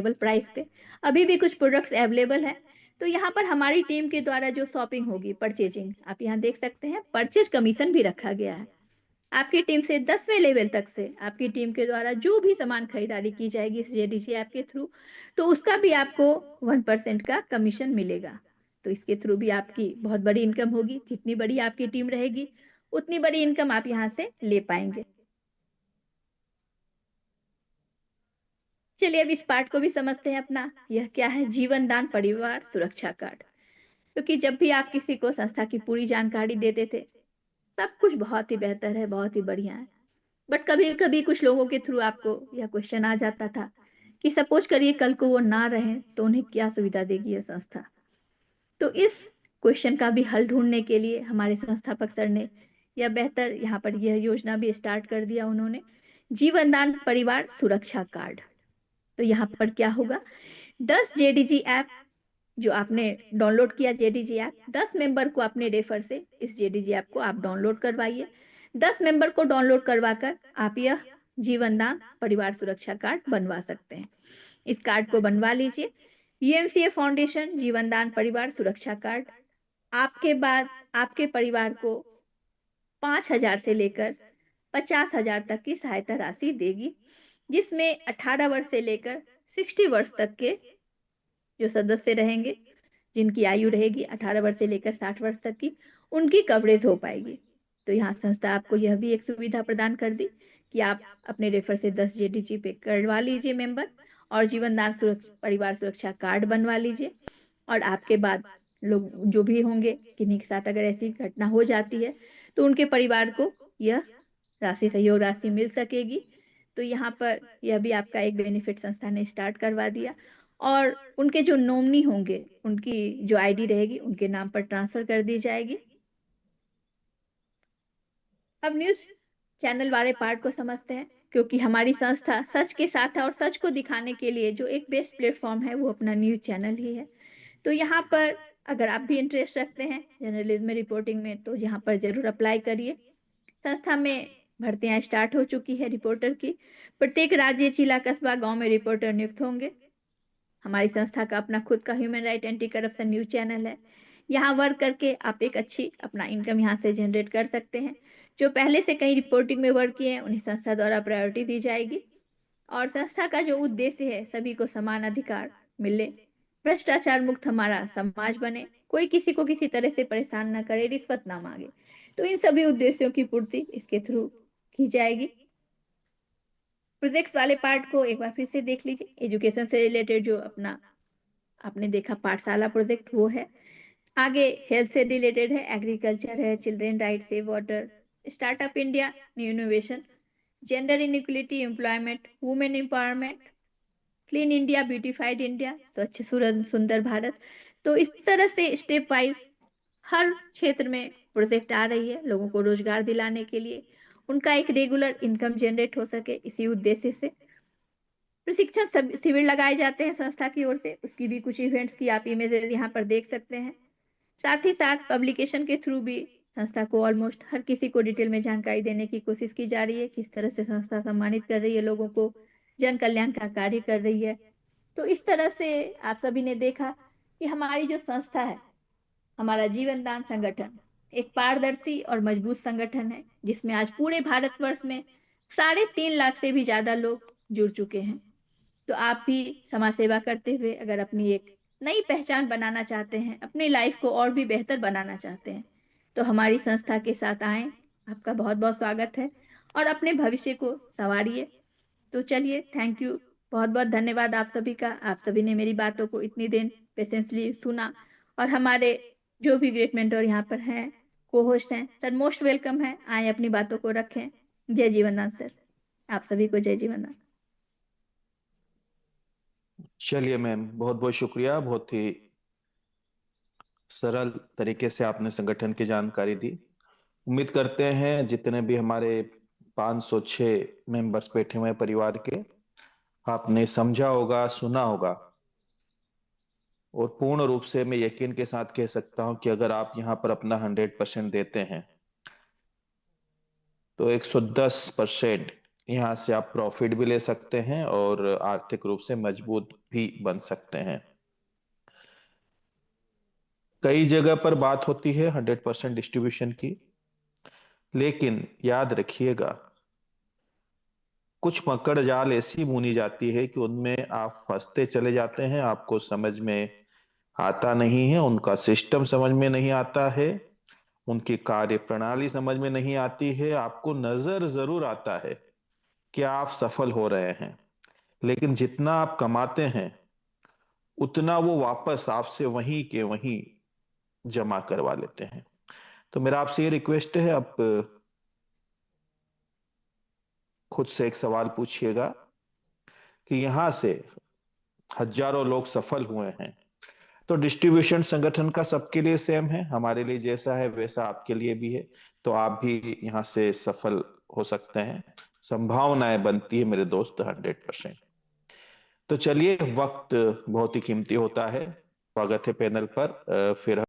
Price पे अभी भी कुछ प्रोडक्ट्स अवेलेबल हैं। तो यहाँ पर हमारी टीम के द्वारा जो शॉपिंग होगी, परचेजिंग, आप यहाँ देख सकते हैं परचेज कमीशन भी रखा गया है। आपकी टीम से 10वें लेवल तक से आपकी टीम के द्वारा जो भी सामान खरीदारी की जाएगी इस जेडीसी ऐप के थ्रू, तो उसका भी आपको 1% का कमीशन मिलेगा। तो इसके थ्रू भी आपकी बहुत बड़ी इनकम होगी। जितनी बड़ी आपकी टीम रहेगी उतनी बड़ी इनकम आप यहाँ से ले पाएंगे। चलिए अब इस पार्ट को भी समझते हैं अपना। यह क्या है? जीवन दान परिवार सुरक्षा कार्ड। क्योंकि जब भी आप किसी को संस्था की पूरी जानकारी देते थे, सब कुछ बहुत ही बेहतर है, बहुत ही बढ़िया है, बट कभी कभी कुछ लोगों के थ्रू आपको यह क्वेश्चन आ जाता था कि सपोज करिए कल को वो ना रहे तो उन्हें क्या सुविधा देगी यह संस्था। तो इस क्वेश्चन का भी हल ढूंढने के लिए हमारे संस्थापक सर ने यह बेहतर यहाँ पर यह योजना भी स्टार्ट कर दिया उन्होंने, जीवन दान परिवार सुरक्षा कार्ड। तो यहाँ पर क्या होगा, 10 जेडीजी ऐप जो आपने डाउनलोड किया, जेडीजी ऐप 10 मेंबर को अपने रेफर से इस जेडीजी ऐप को आप डाउनलोड करवाइए। 10 मेंबर को डाउनलोड करवाकर आप यह जीवन दान परिवार सुरक्षा कार्ड बनवा सकते हैं। इस कार्ड को बनवा लीजिए। यूएमसीए फाउंडेशन जीवन दान परिवार सुरक्षा कार्ड आपके बाद आपके परिवार को 5,000 से लेकर 50,000 तक की सहायता राशि देगी, जिसमें 18 वर्ष से लेकर 60 वर्ष तक के जो सदस्य रहेंगे, जिनकी आयु रहेगी 18 वर्ष से लेकर 60 वर्ष तक की, उनकी कवरेज हो पाएगी। तो यहाँ संस्था आपको यह भी एक सुविधा प्रदान कर दी कि आप अपने रेफर से 10 जेडीजी पे करवा लीजिए मेंबर, और जीवन दान परिवार सुरक्षा कार्ड बनवा लीजिए। और आपके बाद लोग जो भी होंगे, किन्हीं के साथ अगर ऐसी घटना हो जाती है तो उनके परिवार को यह राशि, सहयोग राशि मिल सकेगी। तो यहाँ पर यह भी आपका एक बेनिफिट संस्था ने स्टार्ट करवा दिया। और उनके जो नॉमिनी होंगे, उनकी जो आईडी रहेगी उनके नाम पर ट्रांसफर कर दी जाएगी। अब न्यूज चैनल वाले पार्ट को समझते हैं। क्योंकि हमारी संस्था सच के साथ है और सच को दिखाने के लिए जो एक बेस्ट प्लेटफॉर्म है वो अपना न्यूज चैनल ही है। तो यहाँ पर अगर आप भी इंटरेस्ट रखते हैं जर्नलिज्म में, रिपोर्टिंग में, तो यहाँ पर जरूर अप्लाई करिए। संस्था में भर्तियां स्टार्ट हो चुकी है रिपोर्टर की। प्रत्येक राज्य, जिला, कस्बा, गांव में रिपोर्टर नियुक्त होंगे। हमारी संस्था का अपना खुद का human right anti corruption news channel है। यहाँ वर्क करके आप एक अच्छी अपना इनकम यहाँ से जनरेट कर सकते हैं। जो पहले से कहीं रिपोर्टिंग में वर्क किए हैं उन्हें संस्था द्वारा प्रायोरिटी दी जाएगी। और संस्था का जो उद्देश्य है, सभी को समान अधिकार मिले, भ्रष्टाचार मुक्त हमारा समाज बने, कोई किसी को किसी तरह से परेशान ना करे, रिश्वत ना मांगे, तो इन सभी उद्देश्यों की पूर्ति इसके थ्रू की जाएगी। प्रोजेक्ट वाले पार्ट को एक बार फिर से देख लीजिए। एजुकेशन से रिलेटेड जो अपना आपने देखा पाठशाला प्रोजेक्ट, वो है। आगे हेल्थ से रिलेटेड है, एग्रीकल्चर है, children right, save water, startup India, new innovation, gender inequality, employment, women empowerment, clean India, beautified India, स्वच्छ सुंदर भारत। तो इस तरह से स्टेप वाइज हर क्षेत्र में प्रोजेक्ट आ रही है, लोगों को रोजगार दिलाने के लिए, उनका एक रेगुलर इनकम जनरेट हो सके, इसी उद्देश्य से प्रशिक्षण शिविर लगाए जाते हैं संस्था की ओर से। उसकी भी कुछ इवेंट्स की आप इमेजेस यहाँ पर देख सकते हैं। साथ ही साथ पब्लिकेशन के थ्रू भी संस्था को ऑलमोस्ट हर किसी को डिटेल में जानकारी देने की कोशिश की जा रही है, किस तरह से संस्था सम्मानित कर रही है लोगों को, जन कल्याण का कार्य कर रही है। तो इस तरह से आप सभी ने देखा कि हमारी जो संस्था है, हमारा जीवन दान संगठन, एक पारदर्शी और मजबूत संगठन है, जिसमें आज पूरे भारतवर्ष में 3.5 लाख से भी ज्यादा लोग जुड़ चुके हैं। तो आप भी समाज सेवा करते हुए अगर अपनी एक नई पहचान बनाना चाहते हैं, अपनी लाइफ को और भी बेहतर बनाना चाहते हैं, तो हमारी संस्था के साथ आएं। आपका बहुत बहुत स्वागत है और अपने भविष्य को संवारिए। तो चलिए, थैंक यू, बहुत बहुत धन्यवाद आप सभी का। आप सभी ने मेरी बातों को इतनी देर पेशेंसली सुना। और हमारे जो भी ग्रेट मेंटर यहाँ पर हैं, को होस्ट हैं, सर मोस्ट वेलकम है, आए अपनी बातों को रखें। जय जीवनदान सर, आप सभी को जय जीवनदान। चलिए मैम, बहुत बहुत शुक्रिया। बहुत ही सरल तरीके से आपने संगठन की जानकारी दी। उम्मीद करते हैं जितने भी हमारे 506 मेंबर्स बैठे हुए हैं परिवार के, आपने समझा होगा, सुना होगा। और पूर्ण रूप से मैं यकीन के साथ कह सकता हूं कि अगर आप यहां पर अपना 100% देते हैं तो 110% यहाँ से आप प्रॉफिट भी ले सकते हैं और आर्थिक रूप से मजबूत भी बन सकते हैं। कई जगह पर बात होती है 100% डिस्ट्रीब्यूशन की, लेकिन याद रखिएगा, कुछ मकड़ जाल ऐसी बुनी जाती है कि उनमें आप फंसते चले जाते हैं, आपको समझ में आता नहीं है, उनका सिस्टम समझ में नहीं आता है, उनकी कार्य प्रणाली समझ में नहीं आती है। आपको नजर जरूर आता है कि आप सफल हो रहे हैं, लेकिन जितना आप कमाते हैं उतना वो वापस आपसे वहीं के वहीं जमा करवा लेते हैं। तो मेरा आपसे ये रिक्वेस्ट है, आप खुद से एक सवाल पूछिएगा कि यहां से हजारों लोग सफल हुए हैं, तो डिस्ट्रीब्यूशन संगठन का सबके लिए सेम है, हमारे लिए जैसा है वैसा आपके लिए भी है। तो आप भी यहाँ से सफल हो सकते हैं, संभावनाएं बनती है मेरे दोस्त 100%। तो चलिए, वक्त बहुत ही कीमती होता है। स्वागत है पैनल पर। फिर